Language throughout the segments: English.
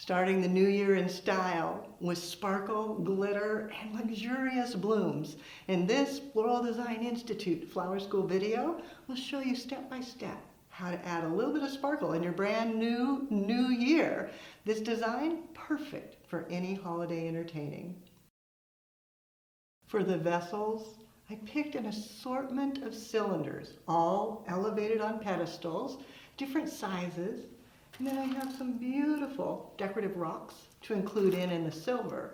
Starting the new year in style with sparkle, glitter, and luxurious blooms. In this Floral Design Institute Flower School video, we'll show you step by step how to add a little bit of sparkle in your brand new year. This design, perfect for any holiday entertaining. For the vessels, I picked an assortment of cylinders, all elevated on pedestals, different sizes, and then I have some beautiful decorative rocks to include in the silver.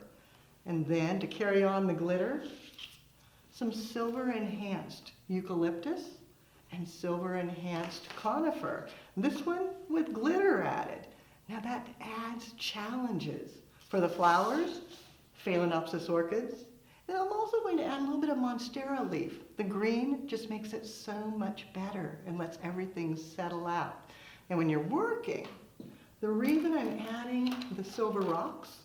And then to carry on the glitter, some silver enhanced eucalyptus and silver enhanced conifer. This one with glitter added. Now that adds challenges. For the flowers, phalaenopsis orchids. And I'm also going to add a little bit of monstera leaf. The green just makes it so much better and lets everything settle out. And when you're working, the reason I'm adding the silver rocks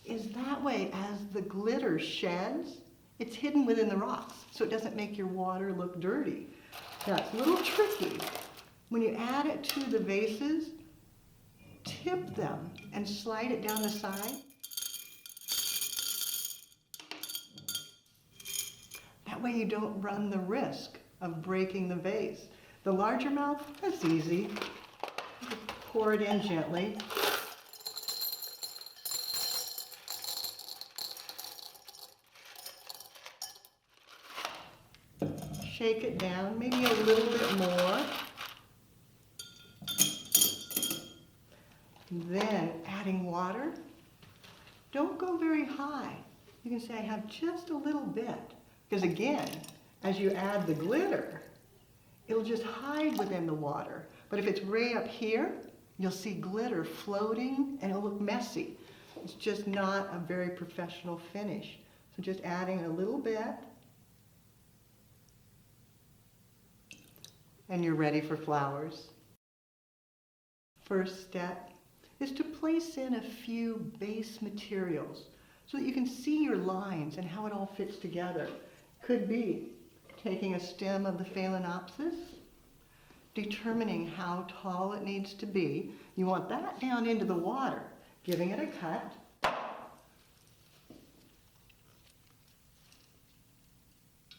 is that way as the glitter sheds, it's hidden within the rocks, so it doesn't make your water look dirty. Now it's a little tricky. When you add it to the vases, tip them and slide it down the side. That way you don't run the risk of breaking the vase. The larger mouth, that's easy. Pour it in gently. Shake it down, maybe a little bit more. Then adding water. Don't go very high. You can say I have just a little bit. Because again, as you add the glitter, it'll just hide within the water. But if it's way up here, you'll see glitter floating and it'll look messy. It's just not a very professional finish. So just adding a little bit and you're ready for flowers. First step is to place in a few base materials so that you can see your lines and how it all fits together. Could be taking a stem of the phalaenopsis, determining how tall it needs to be. You want that down into the water, giving it a cut.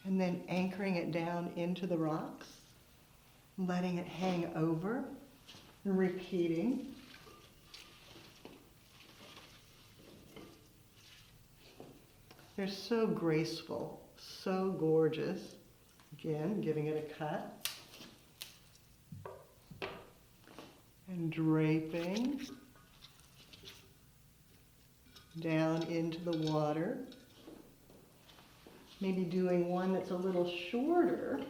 And then anchoring it down into the rocks, letting it hang over, and repeating. They're so graceful, so gorgeous. Again, giving it a cut. And draping down into the water. Maybe doing one that's a little shorter.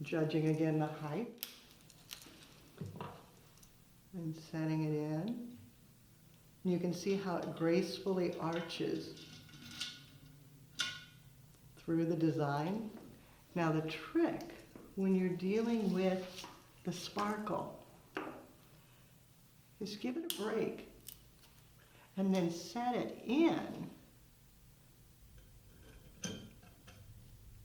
Judging again the height. And setting it in. You can see how it gracefully arches through the design. Now the trick when you're dealing with the sparkle is give it a break and then set it in.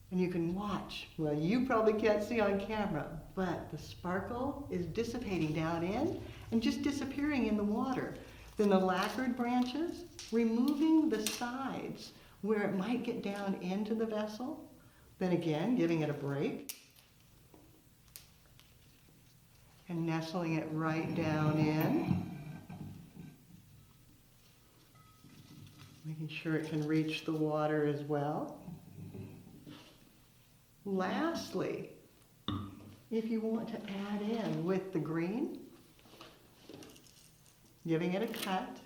And you can watch. Well, you probably can't see on camera, but the sparkle is dissipating down in and just disappearing in the water. Then the lacquered branches, removing the sides where it might get down into the vessel. Then again, giving it a break. And nestling it right down in. Making sure it can reach the water as well. Lastly, if you want to add in with the green, giving it a cut,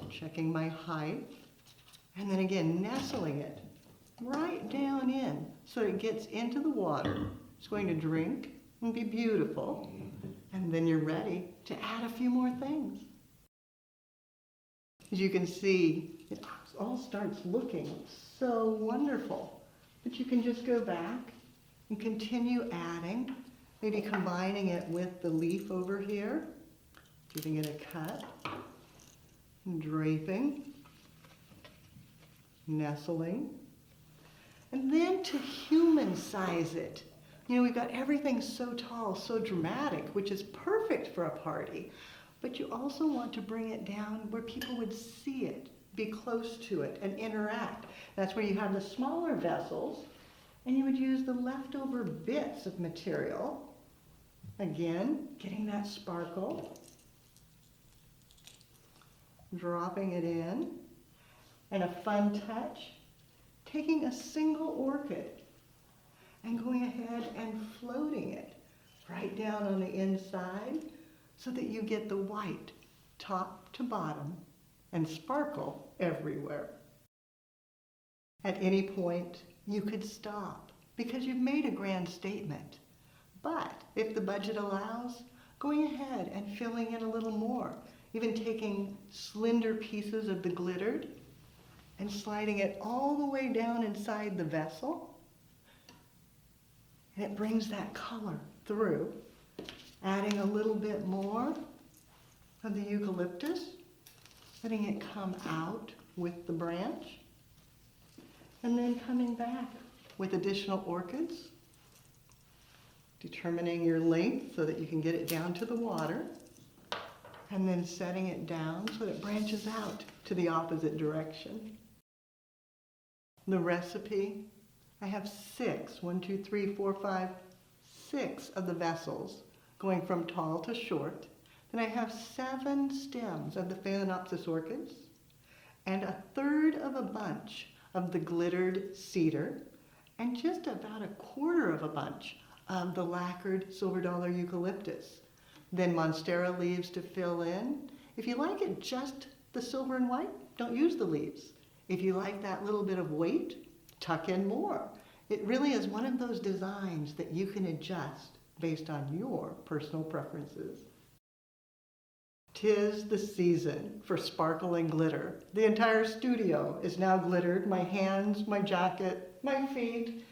checking my height, and then again nestling it right down in so it gets into the water. It's going to drink and be beautiful, and then you're ready to add a few more things. As you can see, it all starts looking so wonderful, but you can just go back and continue adding, maybe combining it with the leaf over here, giving it a cut, and draping, nestling, and then to human size it, You know, we've got everything so tall, so dramatic, which is perfect for a party. But you also want to bring it down where people would see it, be close to it, and interact. That's where you have the smaller vessels, and you would use the leftover bits of material. Again, getting that sparkle, dropping it in, and a fun touch, taking a single orchid and going ahead and floating it right down on the inside so that you get the white top to bottom and sparkle everywhere. At any point, you could stop because you've made a grand statement. But if the budget allows, going ahead and filling in a little more, even taking slender pieces of the glittered and sliding it all the way down inside the vessel. And it brings that color through, adding a little bit more of the eucalyptus, letting it come out with the branch, and then coming back with additional orchids, determining your length so that you can get it down to the water, and then setting it down so that it branches out to the opposite direction. The recipe, I have 6 of the vessels going from tall to short. Then I have 7 stems of the phalaenopsis orchids and 1/3 of a bunch of the glittered cedar and just about 1/4 of a bunch of the lacquered silver dollar eucalyptus. Then monstera leaves to fill in. If you like it just the silver and white, don't use the leaves. If you like that little bit of weight, tuck in more. It really is one of those designs that you can adjust based on your personal preferences. 'Tis the season for sparkle and glitter. The entire studio is now glittered, my hands, my jacket, my feet.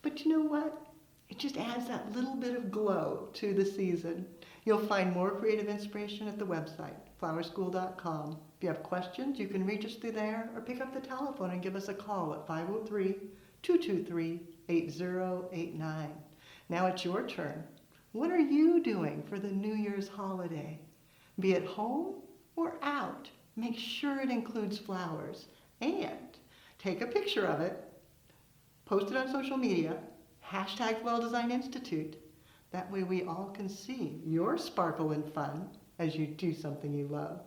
But you know what? It just adds that little bit of glow to the season. You'll find more creative inspiration at the website, flowerschool.com. If you have questions, you can reach us through there or pick up the telephone and give us a call at 503-223-8089. Now it's your turn. What are you doing for the New Year's holiday? Be it home or out, make sure it includes flowers and take a picture of it, post it on social media, #WellDesignEnstitute. That way we all can see your sparkle and fun as you do something you love.